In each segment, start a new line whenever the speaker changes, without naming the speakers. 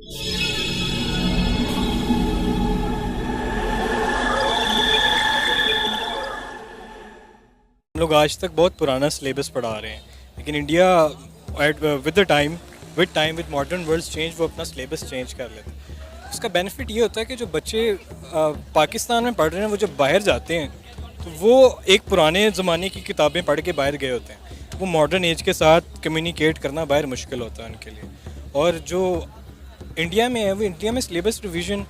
हम लोग आज तक बहुत पुराना सिलेबस पढ़ा रहे हैं, लेकिन India with modern world change वो अपना सिलेबस चेंज कर लेते हैं। उसका बेनिफिट ये होता है कि जो बच्चे पाकिस्तान में पढ़ रहे हैं वो जब बाहर जाते हैं तो वो एक पुराने ज़माने की किताबें पढ़ के बाहर गए होते हैं। वो मॉडर्न एज के साथ कम्युनिकेट करना बाहर मुश्किल होता है उनके लिए। और जो इंडिया में है वो इंडिया में सिलेबस रिवीजन,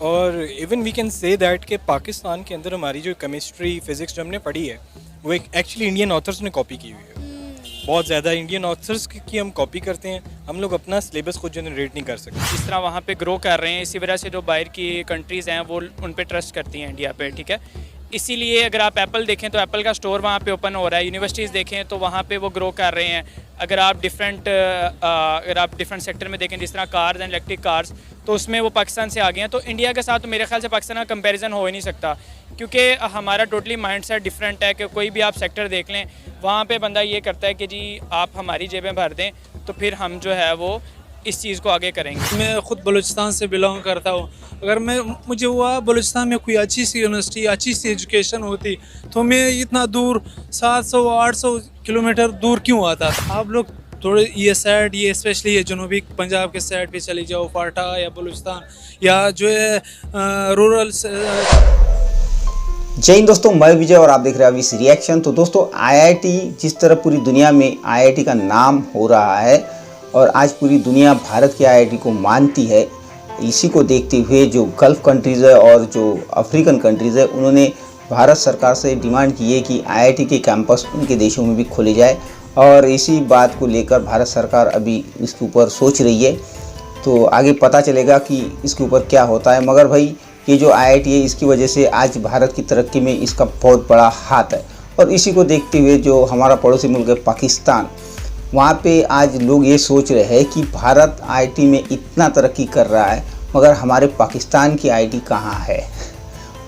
और even we can say that कि पाकिस्तान के अंदर हमारी जो केमिस्ट्री फिज़िक्स जो हमने पढ़ी है वो एक एक्चुअली इंडियन ऑथर्स ने कॉपी की हुई है। बहुत ज़्यादा इंडियन ऑथर्स की हम कॉपी करते हैं, हम लोग अपना सिलेबस खुद जनरेट नहीं कर सकते।
जिस तरह वहाँ पे ग्रो कर रहे हैं, इसी वजह से जो बाहर की कंट्रीज़ हैं वो उन पे ट्रस्ट करती हैं इंडिया पे, ठीक है। इसीलिए अगर आप एप्पल देखें तो एप्पल का स्टोर वहाँ पे ओपन हो रहा है, यूनिवर्सिटीज़ देखें तो वहाँ पे वो ग्रो कर रहे हैं। अगर आप डिफरेंट सेक्टर में देखें, जिस तरह कार्स एंड इलेक्ट्रिक कार्स, तो उसमें वो पाकिस्तान से आ गए हैं। तो इंडिया के साथ तो मेरे ख्याल से पाकिस्तान का कंपैरिजन हो ही नहीं सकता, क्योंकि हमारा टोटली माइंडसेट डिफरेंट है। कि कोई भी आप सेक्टर देख लें, वहाँ पे बंदा ये करता है कि जी आप हमारी जेबें भर दें तो फिर हम जो है वो इस चीज़ को आगे करेंगे।
मैं ख़ुद बलूचिस्तान से बिलोंग करता हूँ। अगर मुझे हुआ बलूचिस्तान में कोई अच्छी सी यूनिवर्सिटी, अच्छी सी एजुकेशन होती तो मैं इतना दूर 700-800 किलोमीटर दूर क्यों आता। आप लोग थोड़े ये साइड, ये स्पेशली ये जनूबी पंजाब के साइड पे चले जाओ, फाटा या बलूचिस्तान या जो है रूरल।
जय हिंद दोस्तों, मैं विजय और आप देख रहे हैं अभी रिएक्शन। तो दोस्तों, आईआईटी जिस तरह पूरी दुनिया में आईआईटी का नाम हो रहा है और आज पूरी दुनिया भारत के आईआईटी को मानती है, इसी को देखते हुए जो गल्फ़ कंट्रीज़ है और जो अफ्रीकन कंट्रीज़ है, उन्होंने भारत सरकार से डिमांड की है कि आईआईटी के कैंपस उनके देशों में भी खोले जाए। और इसी बात को लेकर भारत सरकार अभी इसके ऊपर सोच रही है। तो आगे पता चलेगा कि इसके ऊपर क्या होता है। मगर भाई, ये जो आईआईटी है इसकी वजह से आज भारत की तरक्की में इसका बहुत बड़ा हाथ है। और इसी को देखते हुए जो हमारा पड़ोसी मुल्क है पाकिस्तान, वहाँ पे आज लोग ये सोच रहे हैं कि भारत आईआईटी में इतना तरक्की कर रहा है, मगर हमारे पाकिस्तान की आईआईटी कहाँ है,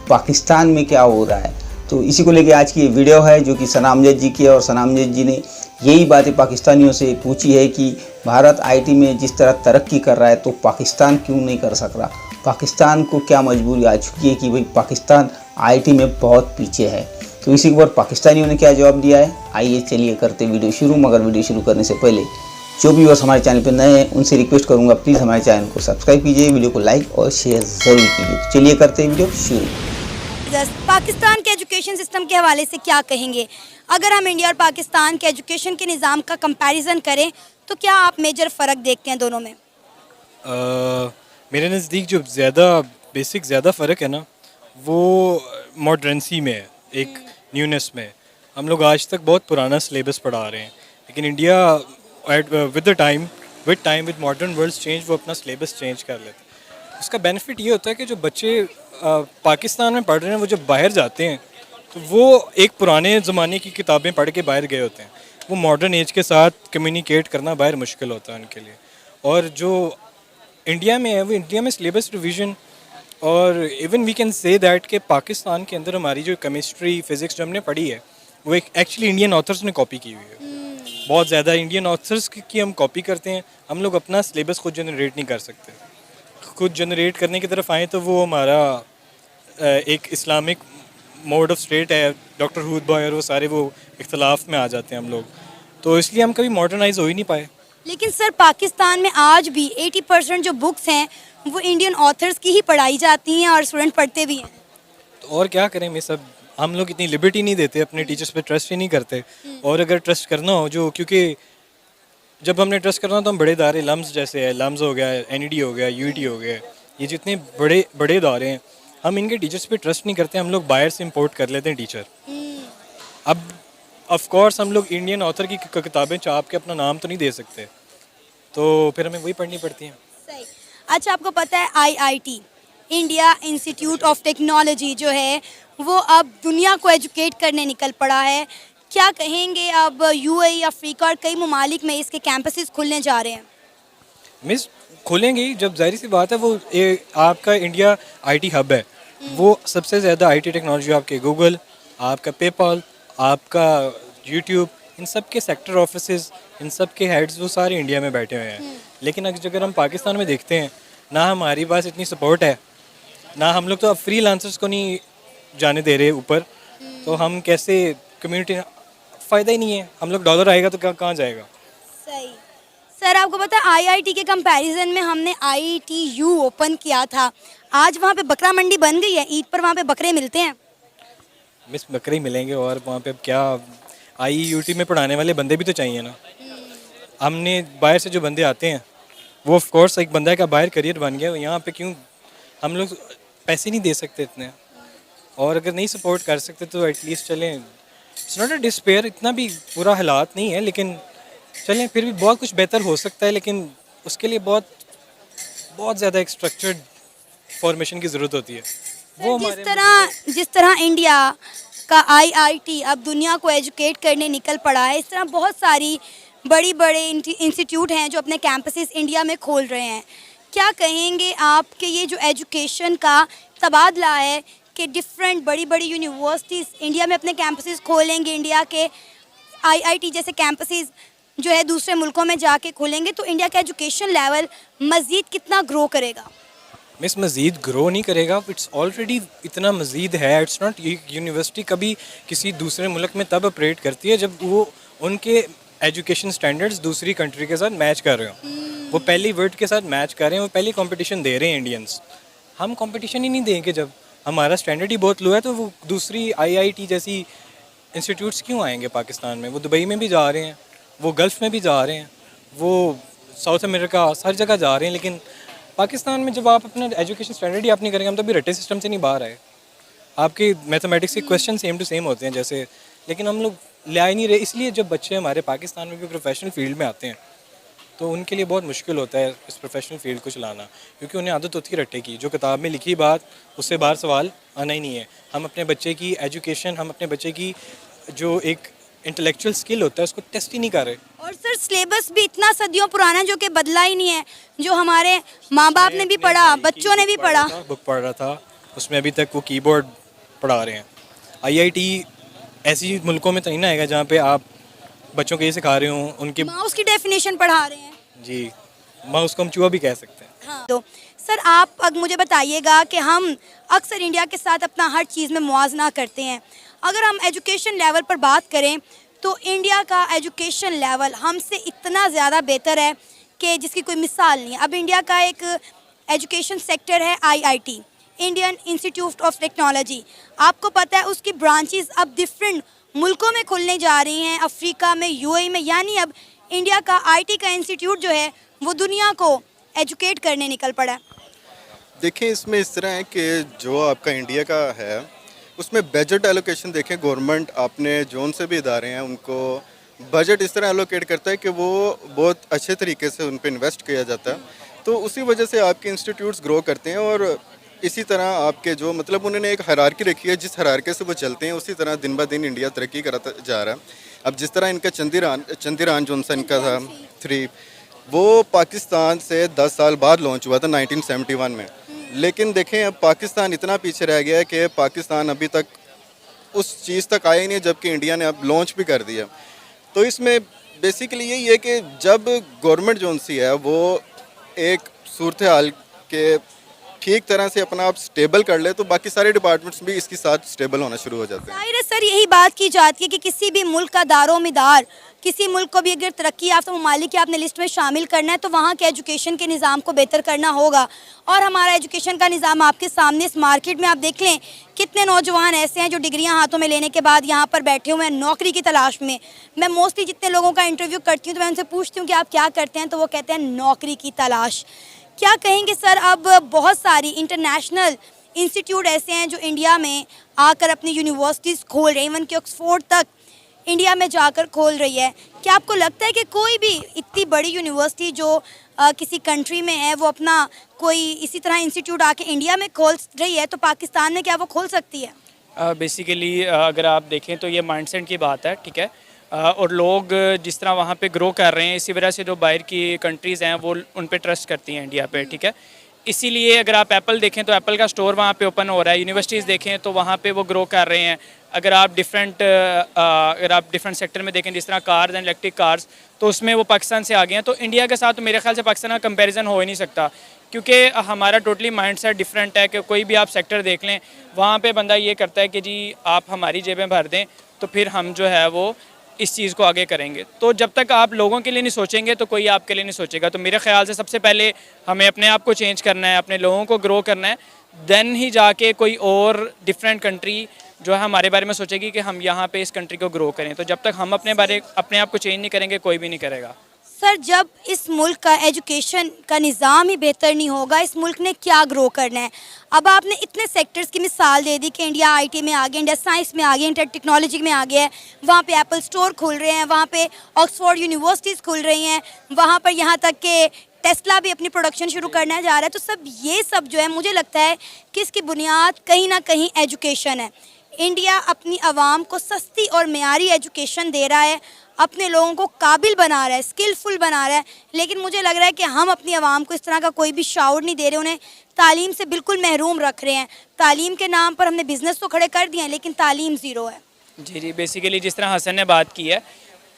पाकिस्तान में क्या हो रहा है। तो इसी को लेके आज की ये वीडियो है जो कि सना अमजद जी की है। और सना अमजद जी ने यही बातें पाकिस्तानियों से पूछी है कि भारत आईआईटी में जिस तरह तरक्की कर रहा है तो पाकिस्तान क्यों नहीं कर सक रहा, पाकिस्तान को क्या मजबूरी आ चुकी है कि भाई पाकिस्तान आईआईटी में बहुत पीछे है। तो इसी के ऊपर पाकिस्तानियों ने क्या जवाब दिया है, आइए चलिए करते वीडियो शुरू। मगर वीडियो शुरू करने से पहले जो भी व्यूअर्स हमारे चैनल पर नए हैं उनसे रिक्वेस्ट करूंगा, प्लीज़ हमारे चैनल को सब्सक्राइब कीजिए, वीडियो को लाइक और शेयर ज़रूर कीजिए। तो चलिए करते हैं वीडियो शुरू।
पाकिस्तान के एजुकेशन सिस्टम के हवाले से क्या कहेंगे? अगर हम इंडिया और पाकिस्तान के एजुकेशन के निज़ाम का कंपैरिजन करें तो क्या आप मेजर फ़र्क देखते हैं दोनों में?
मेरे नज़दीक जो ज़्यादा फ़र्क है ना, वो मॉडर्नेसी में है, एक न्यूनेस में। हम लोग आज तक बहुत पुराना सिलेबस पढ़ा रहे हैं, लेकिन India with modern world change वो अपना सिलेबस चेंज कर लेते हैं। उसका बेनिफिट ये होता है कि जो बच्चे पाकिस्तान में पढ़ रहे हैं वो जब बाहर जाते हैं तो वो एक पुराने ज़माने की किताबें पढ़ के बाहर गए होते हैं। वो मॉडर्न एज के साथ कम्युनिकेट करना बाहर मुश्किल होता है उनके लिए। और जो इंडिया में है वो इंडिया में सिलेबस रिवीजन, और even we can say that कि पाकिस्तान के अंदर हमारी जो केमिस्ट्री फिज़िक्स जो हमने पढ़ी है वो एक एक्चुअली इंडियन ऑथर्स ने कॉपी की हुई है। बहुत ज़्यादा इंडियन ऑथर्स की हम कॉपी करते हैं, हम लोग अपना सिलेबस खुद जनरेट नहीं कर सकते। खुद जनरेट करने की तरफ आएँ तो वो हमारा एक इस्लामिक मोड ऑफ स्टेट है, डॉक्टर हूद बॉय और वो सारे वो इख्तलाफ में आ जाते हैं हम लोग, तो इसलिए हम कभी मॉडर्नाइज हो ही नहीं पाए।
लेकिन सर, पाकिस्तान में आज भी 80% जो बुक्स हैं वो इंडियन ऑथर्स की ही पढ़ाई जाती हैं और स्टूडेंट पढ़ते भी हैं।
तो और क्या करें, मैं सब हम लोग इतनी लिबर्टी नहीं देते, अपने टीचर्स पे ट्रस्ट ही नहीं करते। और अगर ट्रस्ट करना हो क्योंकि जब हमने ट्रस्ट करना तो हम बड़े इदारे लम्स जैसे है, लम्स हो गया, एनईडी हो गया, यूईटी हो गया, ये जितने बड़े इदारे हैं, हम इनके टीचर्स पे ट्रस्ट नहीं करते। हम लोग बाहर से इंपोर्ट कर लेते हैं टीचर। अब ऑफ कोर्स हम लोग इंडियन ऑथर की किताबें छाप के अपना नाम तो नहीं दे सकते, तो फिर हमें वही पढ़नी पड़ती हैं।
सही। अच्छा, आपको पता है IIT, India institute of technology जो है वो अब दुनिया को एजुकेट करने निकल पड़ा है। क्या कहेंगे, अब यूएई, अफ्रीका और कई ममालिक में इसके कैंपसेस खुलने जा रहे हैं?
मिस खोलेंगे जब, जाहिर सी बात है, वो आपका इंडिया आईटी हब है। वो सबसे ज़्यादा आईटी टेक्नोलॉजी आपके गूगल, आपका पेपॉल, आपका यूट्यूब, इन सब के सेक्टर ऑफिसेज इन सब के हेड्स वो सारे इंडिया में बैठे हुए हैं। लेकिन अगर हम पाकिस्तान में देखते हैं, ना हमारे पास इतनी सपोर्ट है, ना हम लोग तो अब फ्रीलांसर्स को नहीं जाने दे रहे ऊपर, तो हम कैसे कम्युनिटी, फ़ायदा ही नहीं है। हम लोग डॉलर आएगा तो कहाँ जाएगा।
सही। सर आपको पता है आईआईटी के कंपैरिजन में हमने आईटीयू ओपन किया था, आज वहाँ पे बकरा मंडी बन गई है, ईद पर वहाँ पे बकरे मिलते हैं।
मिस बकरे ही मिलेंगे और वहाँ पे अब क्या, आईयूटी में पढ़ाने वाले बंदे भी तो चाहिए ना। हमने बाहर से जो बंदे आते हैं वो ऑफ कोर्स एक बंदा का बाहर करियर बन गया, यहाँ पे क्यों हम लोग पैसे नहीं दे सकते इतने, और अगर नहीं सपोर्ट कर सकते तो एटलीस्ट चलें। इट्स नॉट अ डिस्पेयर, इतना भी बुरा हालात नहीं है, लेकिन चलें फिर भी बहुत कुछ बेहतर हो सकता है, लेकिन उसके लिए बहुत बहुत ज़्यादा एक स्ट्रक्चर्ड फॉर्मेशन की ज़रूरत होती है। वो
जिस तरह इंडिया का आईआईटी अब दुनिया को एजुकेट करने निकल पड़ा है, इस तरह बहुत सारी बड़ी बड़े इंस्टीट्यूट हैं जो अपने कैंपसेस इंडिया में खोल रहे हैं। क्या कहेंगे आप कि ये जो एजुकेशन का तबादला है कि डिफरेंट बड़ी बड़ी यूनिवर्सिटीज़ इंडिया में अपने कैंपसेस खोलेंगे, इंडिया के आईआईटी जैसे कैंपसेस जो है दूसरे मुल्कों में जाके खोलेंगे, तो इंडिया का एजुकेशन लेवल मज़ीद कितना ग्रो करेगा?
मिस मज़ीद ग्रो नहीं करेगा, इट्स ऑलरेडी इतना मज़ीद है। इट्स नॉट, ये यूनिवर्सिटी कभी किसी दूसरे मुल्क में तब ऑपरेट करती है जब वो उनके एजुकेशन स्टैंडर्ड्स दूसरी कंट्री के साथ मैच कर रहे हो, वो पहली वर्ल्ड के साथ मैच कर रहे हैं, वो पहली कंपटीशन दे रहे हैं इंडियंस। हम कंपटीशन ही नहीं देंगे जब हमारा स्टैंडर्ड ही बहुत लो है, तो वो दूसरी आईआईटी जैसी इंस्टीट्यूट्स क्यों आएंगे पाकिस्तान में? वो दुबई में भी जा रहे हैं, वो गल्फ़ में भी जा रहे हैं, वो साउथ अमेरिका हर जगह जा रहे हैं, लेकिन पाकिस्तान में जब आप अपना एजुकेशन स्टैंडर्ड ही आप नहीं करेंगे, हम तो अभी रट्टे सिस्टम से नहीं बाहर आए। आपके मैथमेटिक्स के क्वेश्चन सेम टू सेम होते हैं जैसे, लेकिन हम लोग ले आ ही नहीं रहे। इसलिए जब बच्चे हमारे पाकिस्तान में भी प्रोफेशनल फील्ड में आते हैं तो उनके लिए बहुत मुश्किल होता है इस प्रोफेशनल फील्ड को चलाना, क्योंकि उन्हें आदत होती है रट्टे की, जो किताब में लिखी बात उससे बाहर सवाल आना ही नहीं है। हम अपने बच्चे की एजुकेशन, हम अपने बच्चे की जो एक इंटेलेक्चुअल स्किल होता है उसको टेस्ट ही नहीं कर रहे।
और सर सिलेबस भी इतना सदियों पुराना जो कि बदला ही नहीं है, जो हमारे माँ बाप ने भी पढ़ा, बच्चों ने भी पढ़ा।
बुक पढ़ रहा था, उसमें अभी तक वो कीबोर्ड पढ़ा रहे हैं। आईआईटी ऐसी मुल्कों में तो नहीं ना आएगा जहाँ पे आप बच्चों को ये सिखा रहे हो उनके
माउस की डेफिनेशन पढ़ा रहे हैं।
जी, माउस को हम चूहा भी कह सकते हैं।
हाँ। तो सर आप अब मुझे बताइएगा कि हम अक्सर इंडिया के साथ अपना हर चीज़ में मुआवजा करते हैं, अगर हम एजुकेशन लेवल पर बात करें तो इंडिया का एजुकेशन लेवल हमसे इतना ज़्यादा बेहतर है कि जिसकी कोई मिसाल नहीं है। अब इंडिया का एक एजुकेशन सेक्टर है IIT, Indian institute of technology, आपको पता है उसकी ब्रांचेस अब डिफरेंट मुल्कों में खुलने जा रही हैं, अफ्रीका में, यूएई में, यानी अब इंडिया का आईटी का इंस्टीट्यूट जो है वो दुनिया को एजुकेट करने निकल पड़ा है।
देखें, इसमें इस तरह है कि जो आपका इंडिया का है उसमें बजट एलोकेशन देखें, गवर्नमेंट अपने जोन से भी इदारे हैं उनको बजट इस तरह एलोकेट करता है कि वो बहुत अच्छे तरीके से उन पर इन्वेस्ट किया जाता है, तो उसी वजह से आपके इंस्टीट्यूट्स ग्रो करते हैं। और इसी तरह आपके जो मतलब उन्होंने एक हायरार्की रखी है, जिस हायरार्की से वो चलते हैं उसी तरह दिन ब दिन इंडिया तरक्की करता जा रहा है। अब जिस तरह इनका चंद्रयान जो इनका था 3, वो पाकिस्तान से 10 साल बाद लॉन्च हुआ था 1971 में, लेकिन देखें अब पाकिस्तान इतना पीछे रह गया है कि पाकिस्तान अभी तक उस चीज़ तक आया ही नहीं जबकि इंडिया ने अब लॉन्च भी कर दिया। तो इसमें बेसिकली यही है कि जब गवर्नमेंट जो सी है वो एक सूरत हाल के ठीक तरह से अपना आप स्टेबल कर ले तो बाकी सारे डिपार्टमेंट्स भी इसके साथ स्टेबल होना शुरू हो जाते हैं।
जाहिर है सर यही बात की जाती है कि किसी भी मुल्क का दारोमदार, किसी मुल्क को भी अगर तरक्की याफ्ता ममालिक की आपने लिस्ट में शामिल करना है तो वहाँ के एजुकेशन के निज़ाम को बेहतर करना होगा। और हमारा एजुकेशन का निज़ाम आपके सामने इस मार्केट में आप देख लें, कितने नौजवान ऐसे हैं जो डिग्रियां हाथों में लेने के बाद यहाँ पर बैठे हुए हैं नौकरी की तलाश में। मैं मोस्टली जितने लोगों का इंटरव्यू करती हूँ तो मैं उनसे पूछती हूँ कि आप क्या करते हैं, तो वो कहते हैं नौकरी की तलाश। क्या कहेंगे सर, अब बहुत सारी इंटरनेशनल इंस्टीट्यूट ऐसे हैं जो इंडिया में आकर अपनी यूनिवर्सिटीज़ खोल रहे हैं, इवन कि ऑक्सफोर्ड तक इंडिया में जाकर खोल रही है। क्या आपको लगता है कि कोई भी इतनी बड़ी यूनिवर्सिटी जो किसी कंट्री में है वो अपना कोई इसी तरह इंस्टीट्यूट आके इंडिया में खोल रही है तो पाकिस्तान में क्या वो खोल सकती है?
बेसिकली अगर आप देखें तो ये माइंडसेट की बात है, ठीक है। और लोग जिस तरह वहाँ पे ग्रो कर रहे हैं, इसी वजह से जो बाहर की कंट्रीज़ हैं वो उन पे ट्रस्ट करती हैं इंडिया पे, ठीक है। इसीलिए अगर आप एप्पल देखें तो एप्पल का स्टोर वहाँ पे ओपन हो रहा है, यूनिवर्सिटीज़ देखें तो वहाँ पे वो ग्रो कर रहे हैं। अगर आप डिफरेंट सेक्टर में देखें जिस तरह कार्स एंड इलेक्ट्रिक कार्स, तो उसमें वो पाकिस्तान से आगे हैं। तो इंडिया के साथ तो मेरे ख्याल से पाकिस्तान का कंपैरिजन हो ही नहीं सकता, क्योंकि हमारा टोटली माइंडसेट डिफरेंट है कि कोई भी आप सेक्टर देख लें वहाँ पे बंदा ये करता है कि जी आप हमारी जेबें भर दें तो फिर हम जो है वो इस चीज़ को आगे करेंगे। तो जब तक आप लोगों के लिए नहीं सोचेंगे तो कोई आपके लिए नहीं सोचेगा। तो मेरे ख्याल से सबसे पहले हमें अपने आप को चेंज करना है, अपने लोगों को ग्रो करना है, देन ही जाके कोई और डिफरेंट कंट्री जो है हमारे बारे में सोचेगी कि हम यहाँ पे इस कंट्री को ग्रो करें। तो जब तक हम अपने आप को चेंज नहीं करेंगे कोई भी नहीं करेगा।
सर, जब इस मुल्क का एजुकेशन का निज़ाम ही बेहतर नहीं होगा, इस मुल्क ने क्या ग्रो करना है? अब आपने इतने सेक्टर्स की मिसाल दे दी कि इंडिया आईटी में आ गया, इंडिया साइंस में आ गया, इंडिया टेक्नोलॉजी में आ गया है, वहाँ पे एप्पल स्टोर खुल रहे हैं, वहाँ पे ऑक्सफोर्ड यूनिवर्सिटीज़ खुल रही हैं, वहाँ पर यहाँ तक कि टेस्ला भी अपनी प्रोडक्शन शुरू करने जा रहा है। तो ये सब जो है मुझे लगता है कि इसकी बुनियाद कहीं ना कहीं एजुकेशन है। इंडिया अपनी आवाम को सस्ती और मेयारी एजुकेशन दे रहा है, अपने लोगों को काबिल बना रहा है, स्किलफुल बना रहा है, लेकिन मुझे लग रहा है कि हम अपनी आवाम को इस तरह का कोई भी शाउर नहीं दे रहे, उन्हें तालीम से बिल्कुल महरूम रख रहे हैं। तालीम के नाम पर हमने बिज़नेस तो खड़े कर दिए हैं, लेकिन तालीम ज़ीरो है।
जी, बेसिकली जिस तरह हसन ने बात की है,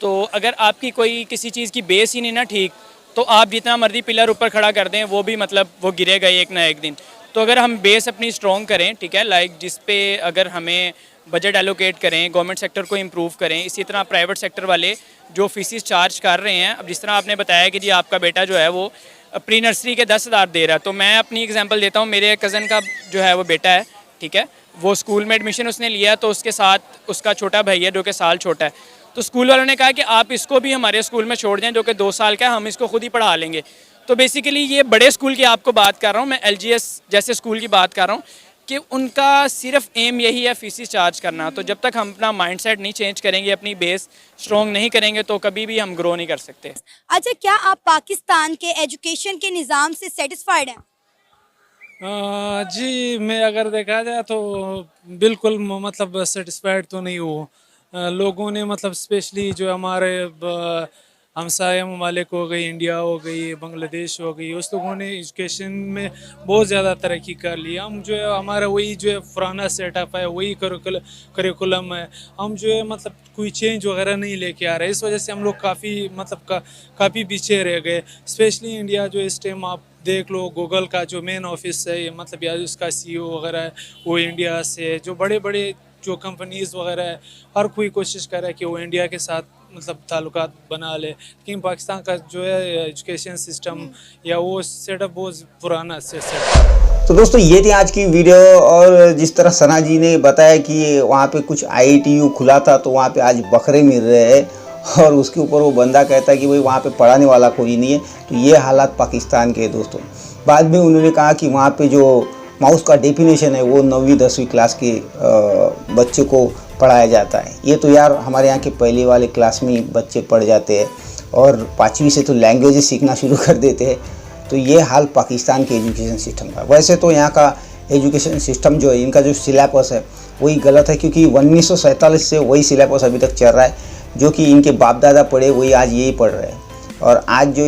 तो अगर आपकी कोई किसी चीज़ की बेस ही नहीं ना ठीक, तो आप जितना मर्जी पिलर ऊपर खड़ा कर दें वो भी मतलब वो गिरेगा एक ना एक दिन। तो अगर हम बेस अपनी स्ट्रॉन्ग करें, ठीक है, लाइक जिस पे अगर हमें बजट एलोकेट करें, गवर्नमेंट सेक्टर को इम्प्रूव करें, इसी तरह प्राइवेट सेक्टर वाले जो फीसिस चार्ज कर रहे हैं, अब जिस तरह आपने बताया कि जी आपका बेटा जो है वो प्री नर्सरी के 10,000 दे रहा है, तो मैं अपनी एग्जांपल देता हूँ। मेरे कज़न का जो है वो बेटा है, ठीक है, वो स्कूल में एडमिशन उसने लिया, तो उसके साथ उसका छोटा भाई है जो कि साल छोटा है। तो स्कूल वालों ने कहा कि आप इसको भी हमारे स्कूल में छोड़ दें जो कि 2 साल का है, हम इसको खुद ही पढ़ा लेंगे। तो बेसिकली ये बड़े स्कूल की आपको बात कर रहा हूँ मैं, LGS जैसे स्कूल की बात कर रहा हूँ कि उनका सिर्फ एम यही है फीसिस चार्ज करना। तो जब तक हम अपना माइंडसेट नहीं चेंज करेंगे, अपनी बेस स्ट्रॉन्ग नहीं करेंगे, तो कभी भी हम ग्रो नहीं कर सकते।
अच्छा, क्या आप पाकिस्तान के एजुकेशन के निज़ाम से सेटिस्फाइड हैं?
जी, मैं अगर देखा जाए तो बिल्कुल मतलब सेटिस्फाइड तो नहीं हूँ। लोगों ने मतलब स्पेशली जो हमारे हमसाया ममालिक हो गई, इंडिया हो गई, बांग्लादेश हो गई, उस लोगों ने एजुकेशन में बहुत ज़्यादा तरक्की कर ली। हम जो है हमारा वही जो है पुराना सेटअप है, वही करिकुलम है, हम जो है मतलब कोई चेंज वगैरह नहीं लेके आ रहे। इस वजह से हम लोग काफ़ी मतलब काफ़ी पीछे रह गए। स्पेशली इंडिया जो इस टाइम आप देख लो, गूगल का जो मेन ऑफिस है मतलब या उसका CEO वगैरह है वो इंडिया से है। जो बड़े बड़े जो कंपनीज़ वगैरह है, हर कोई कोशिश कर रहा है कि वो इंडिया के साथ मतलब ताल्लुकात बना ले, लेकिन पाकिस्तान का जो है एजुकेशन सिस्टम या वो सेटअप बहुत पुराना सेटअप।
तो दोस्तों ये थी आज की वीडियो। और जिस तरह सना जी ने बताया कि वहाँ पे कुछ IITU खुला था तो वहाँ पे आज बकरे मिल रहे हैं और उसके ऊपर वो बंदा कहता है कि भाई वहाँ पे पढ़ाने वाला कोई नहीं है। तो ये हालात पाकिस्तान के दोस्तों। बाद में उन्होंने कहा कि वहाँ पे जो माउस का डेफिनेशन है वो 9वीं 10वीं क्लास के बच्चे को पढ़ाया जाता है। ये तो यार हमारे यहाँ के पहले वाले क्लास में ही बच्चे पढ़ जाते हैं और 5वीं से तो लैंग्वेजेस सीखना शुरू कर देते हैं। तो ये हाल पाकिस्तान के एजुकेशन सिस्टम का। वैसे तो यहाँ का एजुकेशन सिस्टम जो है, इनका जो सिलेबस है वही गलत है, क्योंकि 1947 से वही सिलेबस अभी तक चल रहा है, जो कि इनके बाप दादा पढ़े वही आज यही पढ़ रहे हैं। और आज जो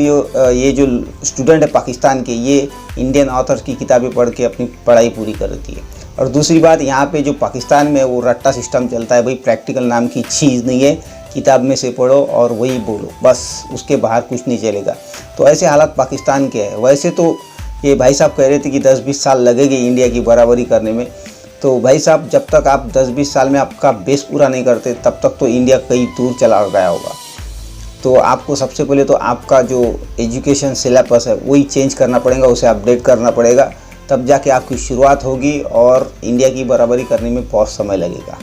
ये जो स्टूडेंट है पाकिस्तान के, ये इंडियन ऑथर्स की किताबें पढ़ के अपनी पढ़ाई पूरी करती है। और दूसरी बात, यहाँ पे जो पाकिस्तान में वो रट्टा सिस्टम चलता है, भाई प्रैक्टिकल नाम की चीज़ नहीं है, किताब में से पढ़ो और वही बोलो, बस उसके बाहर कुछ नहीं चलेगा। तो ऐसे हालात पाकिस्तान के हैं। वैसे तो ये भाई साहब कह रहे थे कि 10-20 साल लगेंगे इंडिया की बराबरी करने में। तो भाई साहब, जब तक आप 10-20 साल में आपका बेस पूरा नहीं करते तब तक तो इंडिया कई दूर चला गया होगा। तो आपको सबसे पहले तो आपका जो एजुकेशन सिलेबस है वही चेंज करना पड़ेगा, उसे अपडेट करना पड़ेगा, तब जाके आपकी शुरुआत होगी और इंडिया की बराबरी करने में बहुत समय लगेगा।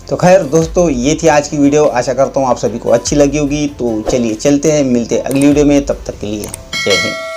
तो खैर दोस्तों, ये थी आज की वीडियो। आशा करता हूँ आप सभी को अच्छी लगी होगी। तो चलिए चलते हैं, मिलते हैं अगली वीडियो में। तब तक के लिए जय हिंद।